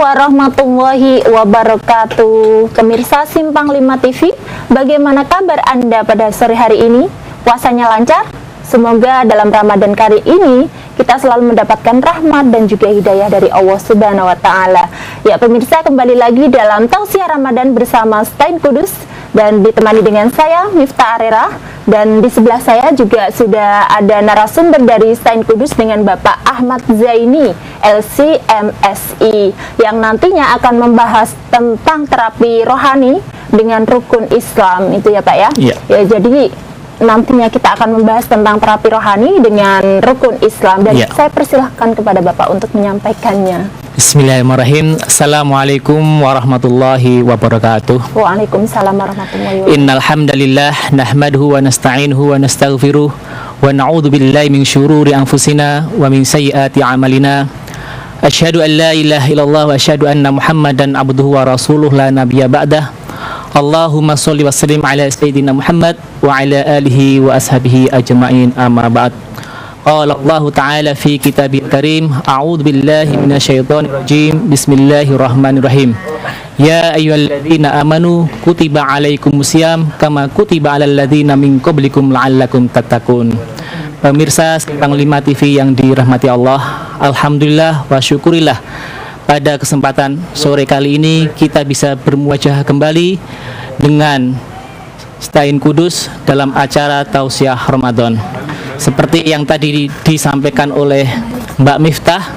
warahmatullahi wabarakatuh. Pemirsa Simpang 5 TV, bagaimana kabar Anda pada sore hari ini? Puasanya lancar? Semoga dalam Ramadan kali ini kita selalu mendapatkan rahmat dan juga hidayah dari Allah Subhanahu wa Ta'ala. Ya pemirsa, kembali lagi dalam Tausiah Ramadan bersama Stein Kudus dan ditemani dengan saya Miftah Arera. Dan di sebelah saya juga sudah ada narasumber dari Stein Kudus dengan Bapak Ahmad Zaini, LC/MSI, yang nantinya akan membahas tentang terapi rohani dengan rukun Islam, itu ya Pak ya? Iya. Ya, jadi nantinya kita akan membahas tentang terapi rohani dengan rukun Islam, dan saya persilahkan kepada Bapak untuk menyampaikannya. Bismillahirrahmanirrahim. Assalamualaikum warahmatullahi wabarakatuh. Waalaikumsalam warahmatullahi wabarakatuh. Innal hamdalillah nahmaduhu wa nasta'inuhu wa nastaghfiruh wa na'udzu billahi min syururi anfusina wa min sayyiati a'malina. Asyhadu an la ilaha illallah wa asyhadu anna Muhammadan abduhu wa rasuluh la nabiyya ba'dah. Allahumma shalli wa sallim ala sayyidina Muhammad wa ala alihi wa ashabihi ajma'in, amma ba'd. Qala Allah Ta'ala fi kitabil karim, a'udzu billahi minasyaitonir rajim, bismillahirrahmanirrahim. Ya ayyuhalladzina amanu kutiba alaikumusiyam kama kutiba alal ladzina min qablikum la'allakum tattaqun. Pemirsa Simpang 5 TV yang dirahmati Allah, alhamdulillah wa syukurillah, pada kesempatan sore kali ini kita bisa bermuajah kembali dengan Stein Kudus dalam acara Tausiah Ramadan. Seperti yang tadi disampaikan oleh Mbak Miftah,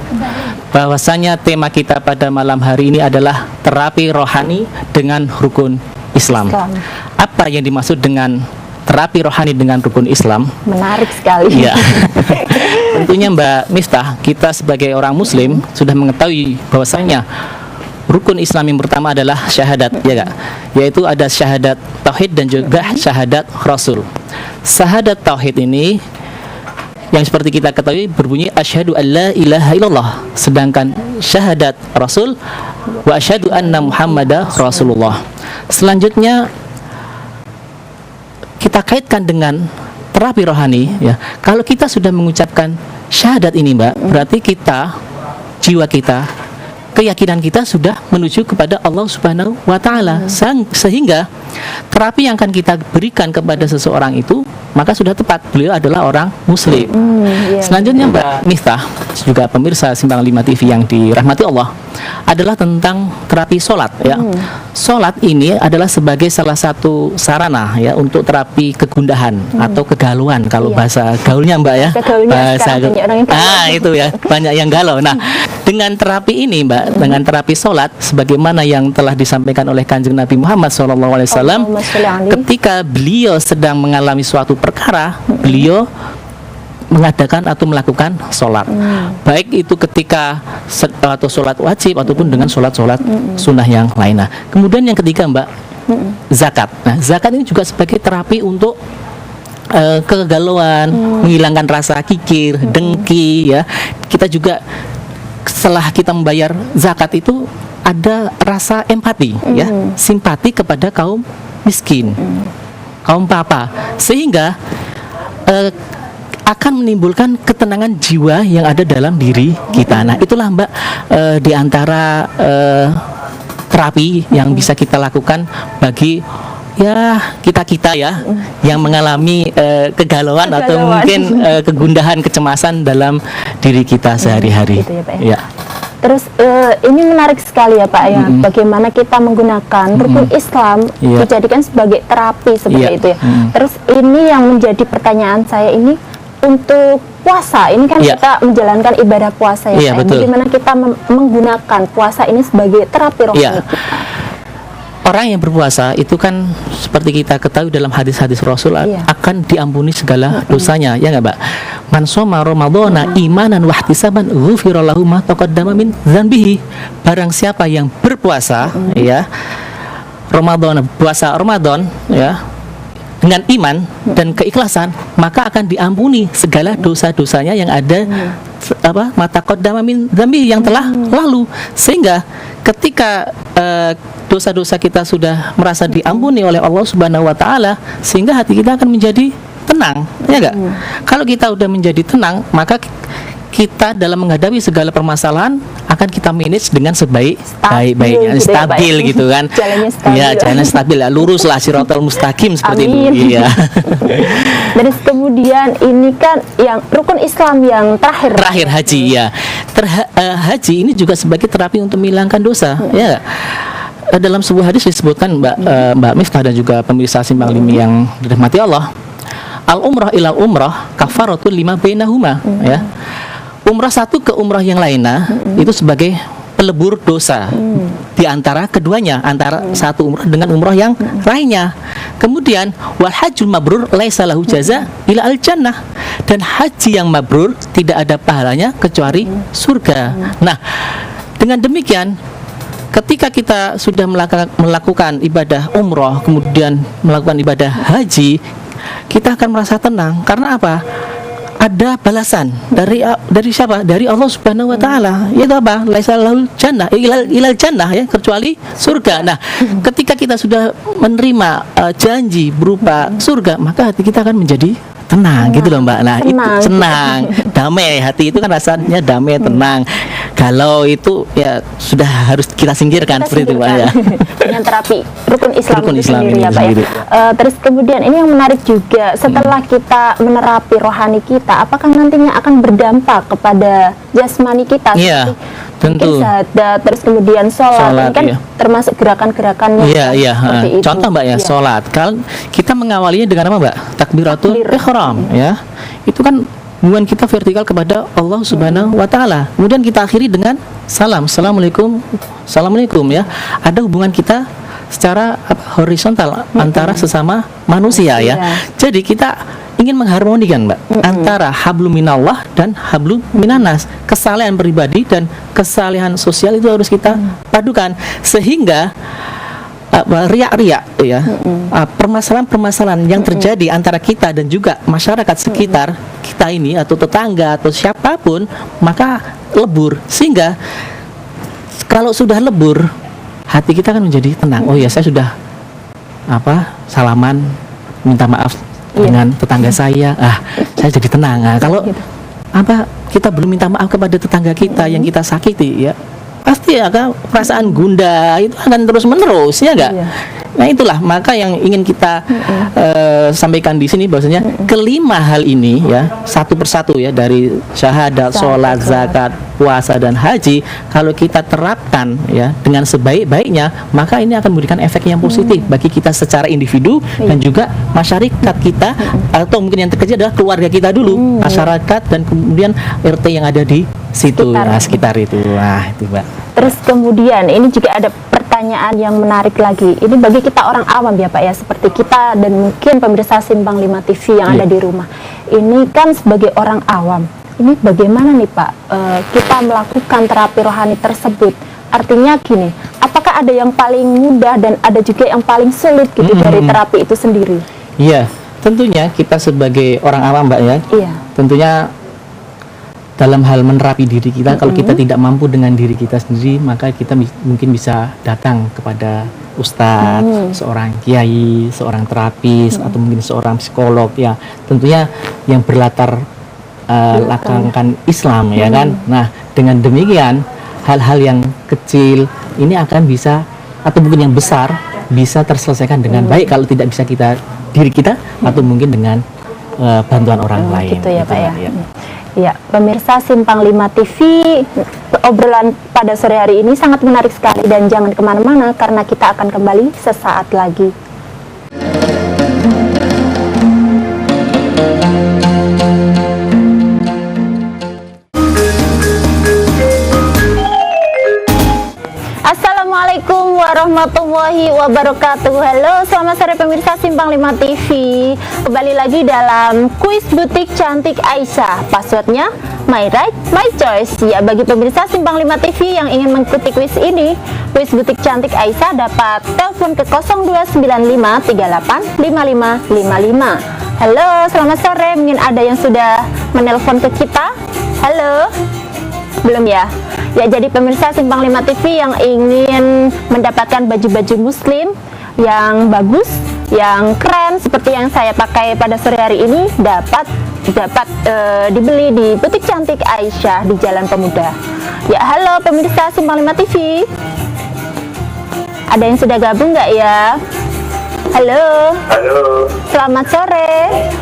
bahwasanya tema kita pada malam hari ini adalah terapi rohani dengan rukun Islam. Apa yang dimaksud dengan terapi rohani dengan rukun Islam? Menarik sekali. Ya. Tentunya Mbak Miftah, kita sebagai orang Muslim sudah mengetahui bahwasanya rukun Islam yang pertama adalah syahadat, ya Kak? Yaitu ada syahadat tauhid dan juga syahadat rasul. Syahadat tauhid ini yang seperti kita ketahui berbunyi asyhadu alla ilaha illallah, sedangkan syahadat rasul wa asyhadu anna muhammadar rasulullah. Selanjutnya kita kaitkan dengan terapi rohani, ya. Kalau kita sudah mengucapkan syahadat ini, Mbak, berarti kita, jiwa kita, keyakinan kita sudah menuju kepada Allah Subhanahu wa Ta'ala, sehingga terapi yang akan kita berikan kepada seseorang itu maka sudah tepat, beliau adalah orang Muslim. Selanjutnya Mbak Miftah, juga pemirsa Simpang 5 TV yang dirahmati Allah, adalah tentang terapi sholat, ya. Sholat ini adalah sebagai salah satu sarana, ya, untuk terapi kegundahan atau kegalauan kalau bahasa gaulnya Mbak, ya. Bahasa itu ya, banyak yang galau. Nah, dengan terapi ini Mbak, dengan terapi sholat, sebagaimana yang telah disampaikan oleh Kanjeng Nabi Muhammad SAW, ketika beliau sedang mengalami suatu perkara, beliau mengadakan atau melakukan sholat, baik itu ketika atau sholat wajib ataupun dengan sholat-sholat sunnah yang lainnya. Kemudian yang ketiga Mbak, zakat. Nah, zakat ini juga sebagai terapi untuk kegalauan, menghilangkan rasa kikir, dengki, ya. Kita juga setelah kita membayar zakat itu ada rasa empati, ya, simpati kepada kaum miskin, kaum papa, sehingga akan menimbulkan ketenangan jiwa yang ada dalam diri kita. Nah, itulah Mbak, di antara terapi yang bisa kita lakukan bagi ya kita ya yang mengalami kegalauan atau mungkin kegundahan, kecemasan dalam diri kita sehari-hari. Gitu ya, Pak, ya. Terus ini menarik sekali ya Pak, ya, bagaimana kita menggunakan rukun Islam dijadikan sebagai terapi seperti itu ya. Terus ini yang menjadi pertanyaan saya ini untuk puasa, ini kan kita menjalankan ibadah puasa ya Pak. Bagaimana kita menggunakan puasa ini sebagai terapi rohani kita? Orang yang berpuasa itu kan seperti kita ketahui dalam hadis-hadis Rasul akan diampuni segala dosanya, ya nggak Mbak? Man shoma ramadhana imanan wa ihtisaban ghufira lahu ma taqaddama min dzanbihi. Barang siapa yang berpuasa, ya, Ramadan, puasa Ramadan, ya, dengan iman dan keikhlasan, maka akan diampuni segala dosa-dosanya yang ada mata qaddama min dzambi, yang telah lalu. Sehingga ketika dosa-dosa kita sudah merasa diampuni oleh Allah Subhanahu wa Ta'ala, sehingga hati kita akan menjadi tenang, ya enggak? Kalau kita udah menjadi tenang, maka kita dalam menghadapi segala permasalahan akan kita manage dengan sebaik-baiknya, gitu ya, Pak, stabil ya. gitu kan. Jalannya stabil. Ya, jalannya stabil, lurus lah siratal mustaqim seperti Amin. itu. Iya. Terus kemudian ini kan yang rukun Islam yang terakhir Haji ya. Haji ini juga sebagai terapi untuk menghilangkan dosa. Ya. Dalam sebuah hadis disebutkan Mbak Miftah dan juga pemirsa Simpang Limi yang dirahmati Allah, al umrah ila umrah kafaratun lima bainahuma, ya. Umrah satu ke umrah yang lainnya itu sebagai pelebur dosa di antara keduanya, antara satu umrah dengan umrah yang lainnya. Kemudian wal hajjul mabrur laisa lahu jaza ila al jannah, dan haji yang mabrur tidak ada pahalanya kecuali surga. Nah, dengan demikian ketika kita sudah melakukan ibadah umrah, kemudian melakukan ibadah haji, kita akan merasa tenang. Karena apa? Ada balasan dari siapa? Dari Allah Subhanahu wa taala. Yaitu apa? Laisa lahul jannah ilal jannah, ya, kecuali surga. Nah, ketika kita sudah menerima janji berupa surga, maka hati kita akan menjadi tenang, gitu loh Mbak. Nah, senang, itu senang, damai. Hati itu kan rasanya damai, tenang. Kalau itu ya sudah harus kita singkirkan seperti itu, Pak, ya. Dengan terapi rukun Islam, Rukun itu Islam sendiri, ini ya, Pak, ya. sendiri. Terus kemudian ini yang menarik juga, setelah kita menerapi rohani kita, apakah nantinya akan berdampak kepada jasmani kita? Iya, tentu. Syahadat, terus kemudian sholat, ini kan iya. termasuk gerakan-gerakannya. Iya. seperti itu. Contoh Mbak ya, Iya. sholat. Kalau kita mengawalinya dengan apa Mbak? Takbiratul Takbir. ihram, ya. Itu kan hubungan kita vertikal kepada Allah Subhanahu wa taala. Kemudian kita akhiri dengan salam. Assalamualaikum. Assalamualaikum, ya. Ada hubungan kita secara horizontal antara sesama manusia, ya. Jadi kita ingin mengharmonikan Mbak antara hablum minallah dan hablum minanas. Kesalehan pribadi dan kesalehan sosial itu harus kita padukan, sehingga riak-riak, ya, permasalahan-permasalahan yang terjadi antara kita dan juga masyarakat sekitar kita ini atau tetangga atau siapapun, maka lebur. Sehingga kalau sudah lebur, hati kita kan menjadi tenang. Oh ya, saya sudah salaman, minta maaf dengan tetangga saya. Saya jadi tenang. Nah, kalau kita belum minta maaf kepada tetangga kita yang kita sakiti, ya, pasti akan perasaan gundah itu akan terus menerus, ya enggak? Nah, itulah maka yang ingin kita sampaikan di sini, bahwasanya kelima hal ini, ya, satu persatu, ya, dari syahadat, sholat, zakat, puasa dan haji, kalau kita terapkan, ya, dengan sebaik-baiknya, maka ini akan memberikan efek yang positif bagi kita secara individu dan juga masyarakat kita, atau mungkin yang terkecil adalah keluarga kita dulu, masyarakat, dan kemudian RT yang ada di situ, sekitar itu. Nah, itu Mbak. Terus kemudian ini juga ada pertanyaan yang menarik lagi. Ini bagi kita orang awam, ya Pak, ya, seperti kita dan mungkin pemirsa Simpang 5 TV yang ada di rumah. Ini kan sebagai orang awam, ini bagaimana nih Pak kita melakukan terapi rohani tersebut? Artinya gini, apakah ada yang paling mudah dan ada juga yang paling sulit gitu dari terapi itu sendiri? Iya, tentunya kita sebagai orang awam Mbak, ya, Iya. tentunya dalam hal menerapi diri kita, kalau kita tidak mampu dengan diri kita sendiri, maka kita mungkin bisa datang kepada ustadz, seorang kiai, seorang terapis, atau mungkin seorang psikolog, ya, tentunya yang berlatar belakangkan Islam, ya kan. Nah, dengan demikian hal-hal yang kecil ini akan bisa, atau mungkin yang besar, bisa terselesaikan dengan baik kalau tidak bisa diri kita atau mungkin dengan bantuan orang lain. Gitu, ya gitu, Pak, ya. ya. Ya, pemirsa Simpang 5 TV, obrolan pada sore hari ini sangat menarik sekali, dan jangan kemana-mana karena kita akan kembali sesaat lagi. Assalamualaikum warahmatullahi wabarakatuh. Halo, selamat sore pemirsa Simpang 5 TV. Kembali lagi dalam kuis butik cantik Aisyah. Passwordnya My Right, My Choice. Ya, bagi pemirsa Simpang 5 TV yang ingin mengikuti kuis ini, kuis butik cantik Aisyah dapat telepon ke 0295385555. Halo, selamat sore. Mungkin ada yang sudah menelpon ke kita. Halo. Belum, ya? Ya, jadi pemirsa Simpang 5 TV yang ingin mendapatkan baju-baju muslim yang bagus, yang keren seperti yang saya pakai pada sore hari ini dapat dibeli di Butik Cantik Aisyah di Jalan Pemuda. Ya, halo pemirsa Simpang 5 TV. Ada yang sudah gabung nggak ya? Halo. Halo. Selamat sore.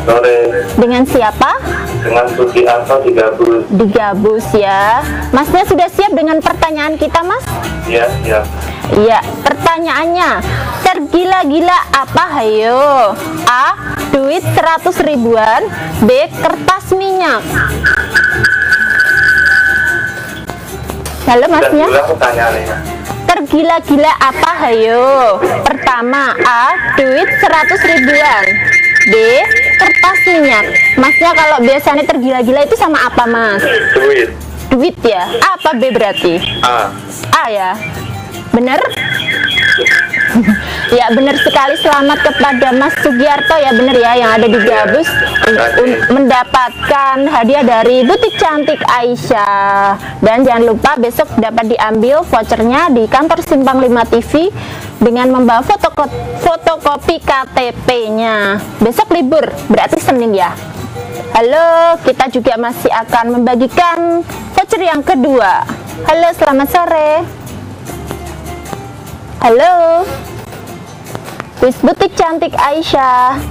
Sore. Dengan siapa? Dengan Sugiarto di Gabus. Di Gabus ya. Masnya sudah siap dengan pertanyaan kita, Mas? Iya, iya. Iya, pertanyaannya, tergila-gila apa hayo? A. Duit 100 ribuan. B. Kertas minyak. Halo Masnya. Sudah pertanyaannya. Tergila-gila apa hayo? Pertama, A. Duit 100 ribuan. B. Kertas minyak. Masnya kalau biasanya tergila-gila itu sama apa, Mas? Duit. Duit ya? A apa B berarti? A. A ya? Bener? Ya benar sekali, selamat kepada Mas Sugiarto ya, bener ya, yang ada di Gabus mendapatkan hadiah dari Butik Cantik Aisyah. Dan jangan lupa besok dapat diambil vouchernya di kantor Simpang 5 TV dengan membawa fotokopi KTP-nya. Besok libur, berarti Senin ya. Halo, kita juga masih akan membagikan voucher yang kedua. Halo, selamat sore. Halo, kuis Butik Cantik Aisyah.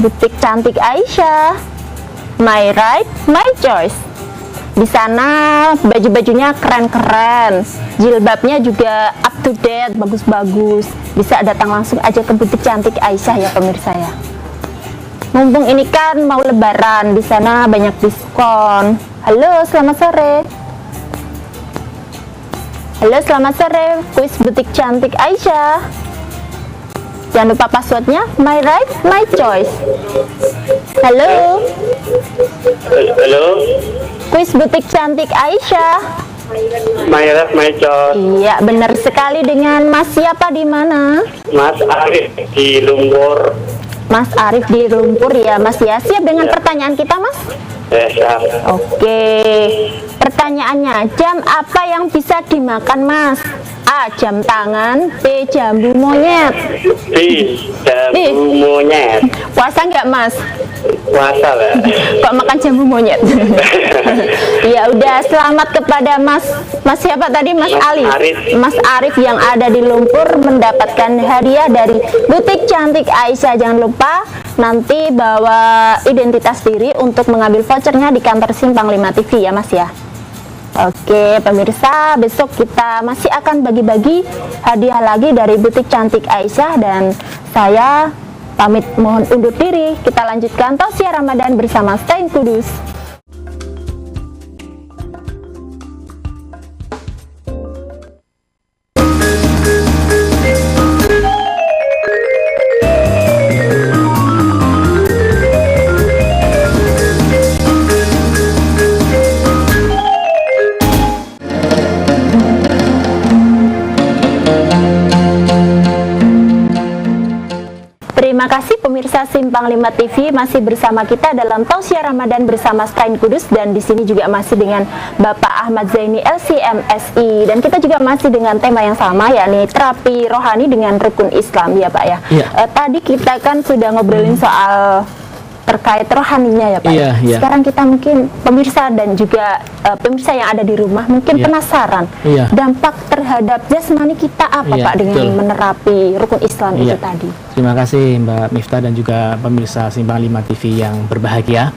Butik Cantik Aisyah, my right, my choice. Di sana baju-bajunya keren-keren, jilbabnya juga up to date, bagus-bagus. Bisa datang langsung aja ke Butik Cantik Aisyah ya pemirsa ya. Mumpung ini kan mau lebaran, di sana banyak diskon. Halo, selamat sore. Halo, selamat sore, kuis Butik Cantik Aisyah. Jangan lupa passwordnya, my right, my choice. Halo. Halo. Kuis Butik Cantik Aisyah. My right, my choice. Iya, benar sekali, dengan Mas siapa di mana? Mas Arif di Lumpur. Mas Arif di Lumpur ya, Mas ya. Siap dengan pertanyaan kita, Mas? Siap. Oke. Pertanyaannya, jam apa yang bisa dimakan, Mas? A. Jam tangan. B. Jambu monyet. B. Jambu monyet. Puasa nggak, Mas? Puasa lah. Kok makan jambu monyet? Ya udah, selamat kepada Mas siapa tadi? Mas Ali. Arif. Mas Arif yang ada di Lumpur mendapatkan hadiah dari Butik Cantik Aisyah. Jangan lupa nanti bawa identitas diri untuk mengambil vouchernya di kantor Simpang 5 TV ya, Mas ya. Oke pemirsa, besok kita masih akan bagi-bagi hadiah lagi dari Butik Cantik Aisyah, dan saya pamit mohon undur diri. Kita lanjutkan tausiah Ramadan bersama Stein Kudus. Terima kasih pemirsa Simpang 5 TV, masih bersama kita dalam tausiah Ramadan bersama Stein Kudus, dan di sini juga masih dengan Bapak Ahmad Zaini LCMSI, dan kita juga masih dengan tema yang sama, yakni terapi rohani dengan rukun Islam ya Pak ya. Tadi kita kan sudah ngobrolin soal terkait rohaninya ya Pak. Sekarang kita mungkin pemirsa dan juga pemirsa yang ada di rumah mungkin penasaran dampak terhadap jasmani kita apa Pak dengan menerapi rukun Islam itu tadi. Terima kasih Mbak Miftah dan juga pemirsa Simpang 5 TV yang berbahagia.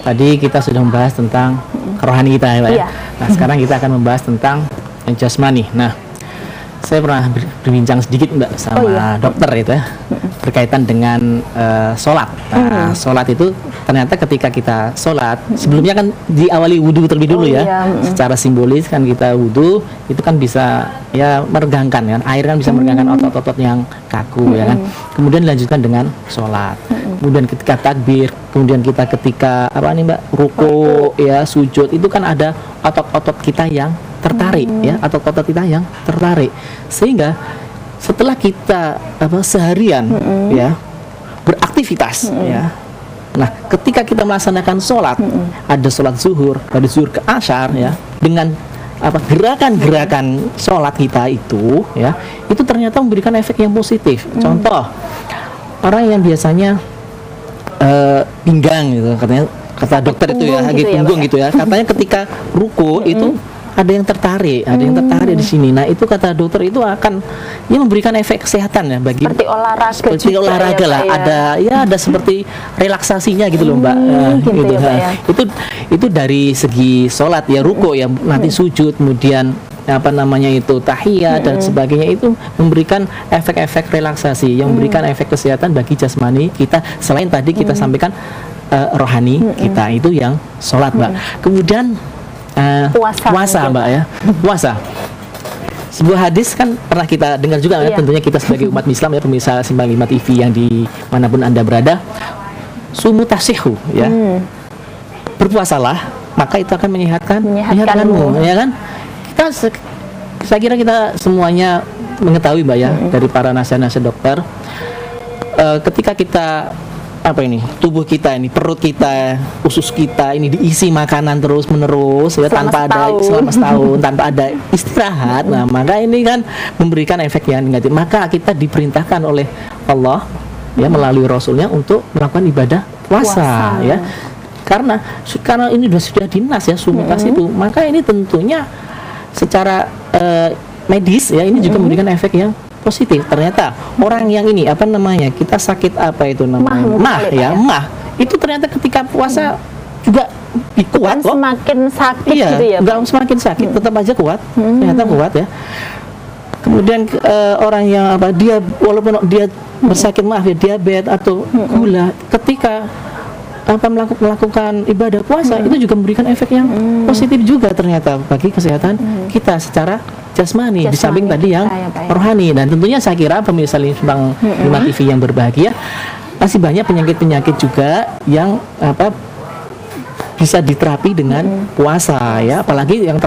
Tadi kita sudah membahas tentang rohani kita ya Pak ya. Nah sekarang kita akan membahas tentang yang jasmani. Nah saya pernah berbincang sedikit Mbak sama dokter itu ya, berkaitan dengan sholat. Nah, sholat itu ternyata ketika kita sholat, sebelumnya kan diawali wudhu terlebih dulu secara simbolis kan kita wudhu, itu kan bisa ya meregangkan kan, air kan bisa meregangkan otot-otot yang kaku ya kan. Kemudian dilanjutkan dengan sholat. Kemudian ketika takbir, kemudian kita ketika apa nih Mbak, ruku ya, sujud, itu kan ada otot-otot kita yang tertarik ya, atau otot kita yang tertarik, sehingga setelah kita seharian ya beraktivitas ya, nah ketika kita melaksanakan sholat, ada sholat zuhur, dari zuhur ke asyar ya, dengan gerakan-gerakan sholat kita itu ya, itu ternyata memberikan efek yang positif. Contoh orang yang biasanya pinggang gitu, katanya kata dokter itu ya, punggung lagi gitu ya, punggung Pak, gitu ya. Katanya ketika ruku itu ada yang tertarik, di sini. Nah, itu kata dokter itu akan memberikan efek kesehatan ya bagi Seperti olahraga seperti juga olahraga ya, lah, Pak, ya. ada seperti relaksasinya gitu loh, Mbak. Gitu Gitu. ya, Pak, ya. Itu dari segi sholat ya, ruku ya, nanti sujud, kemudian apa namanya itu tahiyat dan sebagainya, itu memberikan efek-efek relaksasi yang memberikan efek kesehatan bagi jasmani kita, selain tadi kita sampaikan rohani kita itu yang sholat, Mbak. Kemudian puasa mungkin. Mbak ya, puasa. Sebuah hadis kan pernah kita dengar juga ya, Iya. tentunya kita sebagai umat Islam ya, pemirsa Simpang 5 TV yang di manapun Anda berada, sumu tasihu ya. Berpuasalah, maka itu akan menyehatkanmu, ya kan? Saya kira kita semuanya mengetahui, Mbak ya, dari para nasihat-nasihat dokter, ketika kita tubuh kita ini, perut kita, usus kita ini diisi makanan terus menerus ya, selama setahun tanpa ada istirahat. Nah, maka ini kan memberikan efek yang negatif. Maka kita diperintahkan oleh Allah ya, melalui Rasulnya untuk melakukan ibadah puasa. Ya. Karena ini sudah dinas ya, sumutas itu, maka ini tentunya secara medis ya, ini juga memberikan efek yang positif. Ternyata orang yang ini kita sakit mah itu ternyata ketika puasa juga kuat loh. Semakin sakit Iya, gitu ya, Pak? enggak semakin sakit, tetap aja kuat. Ternyata kuat ya. Kemudian orang yang dia walaupun dia bersakit diabetes atau gula, ketika melakukan ibadah puasa itu juga memberikan efek yang positif juga ternyata bagi kesehatan kita secara jasmani, di samping tadi yang rohani. Dan tentunya saya kira pemirsa Simpang 5 TV yang berbahagia, masih banyak penyakit-penyakit juga yang bisa diterapi dengan puasa ya, apalagi yang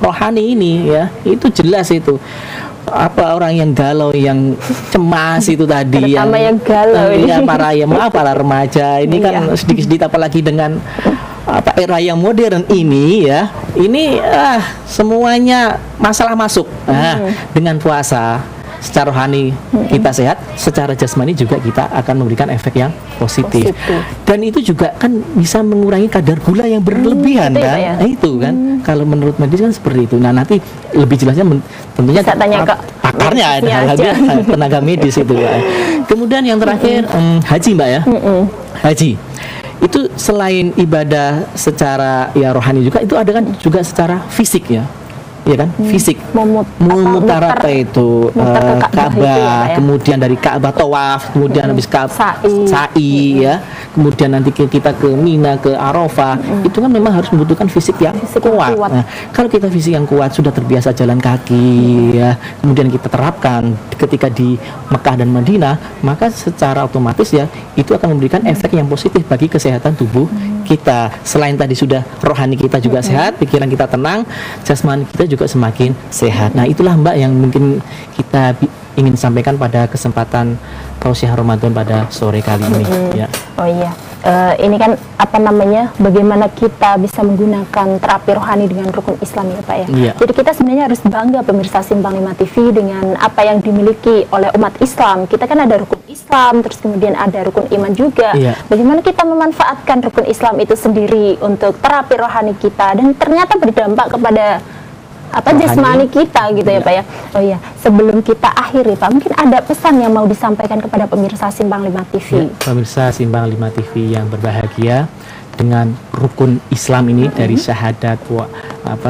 rohani ini ya, itu jelas itu. Orang yang galau, yang cemas itu tadi, terutama yang galau ini. Ya, para remaja ini kan sedikit-sedikit, apalagi dengan era yang modern ini ya, ini semuanya masalah masuk. Dengan puasa secara rohani kita sehat, secara jasmani juga kita akan memberikan efek yang positif. Dan itu juga kan bisa mengurangi kadar gula yang berlebihan kan. Ya? Nah, itu kan kalau menurut medis kan seperti itu. Nah, nanti lebih jelasnya tentunya bisa tanya ke pakarnya ada tenaga medis itu ya. Kemudian yang terakhir haji, Mbak ya. Haji itu selain ibadah secara ya rohani juga, itu ada kan juga secara fisik ya. Iya kan, fisik, mutar itu Ka'bah, kemudian dari Ka'bah tawaf, kemudian habis sa'i ya, kemudian nanti kita ke Mina, ke Arafah, itu kan memang harus membutuhkan fisik yang kuat. Nah, kalau kita fisik yang kuat, sudah terbiasa jalan kaki ya, kemudian kita terapkan ketika di Mekah dan Madinah, maka secara otomatis ya itu akan memberikan efek yang positif bagi kesehatan tubuh kita. Selain tadi sudah rohani kita juga sehat, pikiran kita tenang, jasmani kita juga semakin sehat. Nah, itulah Mbak yang mungkin kita ingin sampaikan pada kesempatan Tausiah Ramadan pada sore kali ini ya. Oh iya, ini kan bagaimana kita bisa menggunakan terapi rohani dengan rukun Islam ya, Pak ya. Iya. Jadi kita sebenarnya harus bangga pemirsa Simpang 5 TV dengan apa yang dimiliki oleh umat Islam. Kita kan ada rukun Islam, terus kemudian ada rukun iman juga. Iya. Bagaimana kita memanfaatkan rukun Islam itu sendiri untuk terapi rohani kita, dan ternyata berdampak kepada jasmani kita gitu ya, Pak ya. Oh iya, sebelum kita akhiri, Pak, mungkin ada pesan yang mau disampaikan kepada pemirsa Simpang 5 TV. Ya, pemirsa Simpang 5 TV yang berbahagia, dengan rukun Islam ini dari syahadat,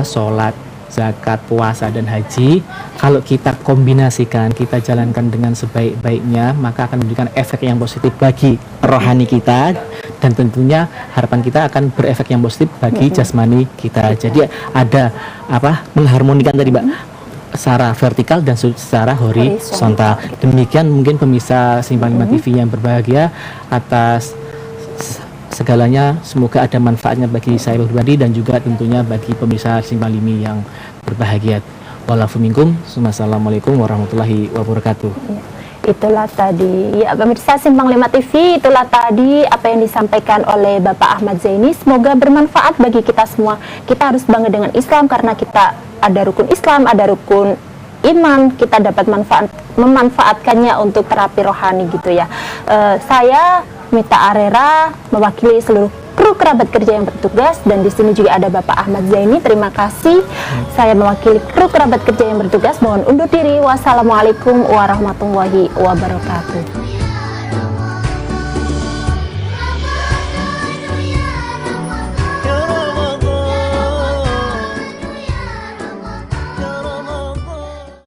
sholat, zakat, puasa, dan haji, kalau kita kombinasikan, kita jalankan dengan sebaik-baiknya, maka akan memberikan efek yang positif bagi rohani kita, dan tentunya harapan kita akan berefek yang positif bagi jasmani kita. Jadi ada mengharmonikan tadi, Mbak, secara vertikal dan secara horizontal. Demikian mungkin pemirsa Simpang 5 TV yang berbahagia, atas segalanya semoga ada manfaatnya bagi saya pribadi dan juga tentunya bagi pemirsa Simpang 5 yang berbahagia. Walafu minkum, assalamualaikum warahmatullahi wabarakatuh. Itulah tadi ya pemirsa Simpang 5 TV, itulah tadi apa yang disampaikan oleh Bapak Ahmad Zaini. Semoga bermanfaat bagi kita semua. Kita harus bangga dengan Islam karena kita ada rukun Islam, ada rukun iman, kita dapat memanfaatkannya untuk terapi rohani gitu ya. Saya Mita Arera mewakili seluruh kru kerabat kerja yang bertugas, dan di sini juga ada Bapak Ahmad Zaini. Terima kasih. Saya mewakili kru kerabat kerja yang bertugas mohon undur diri. Wassalamualaikum warahmatullahi wabarakatuh.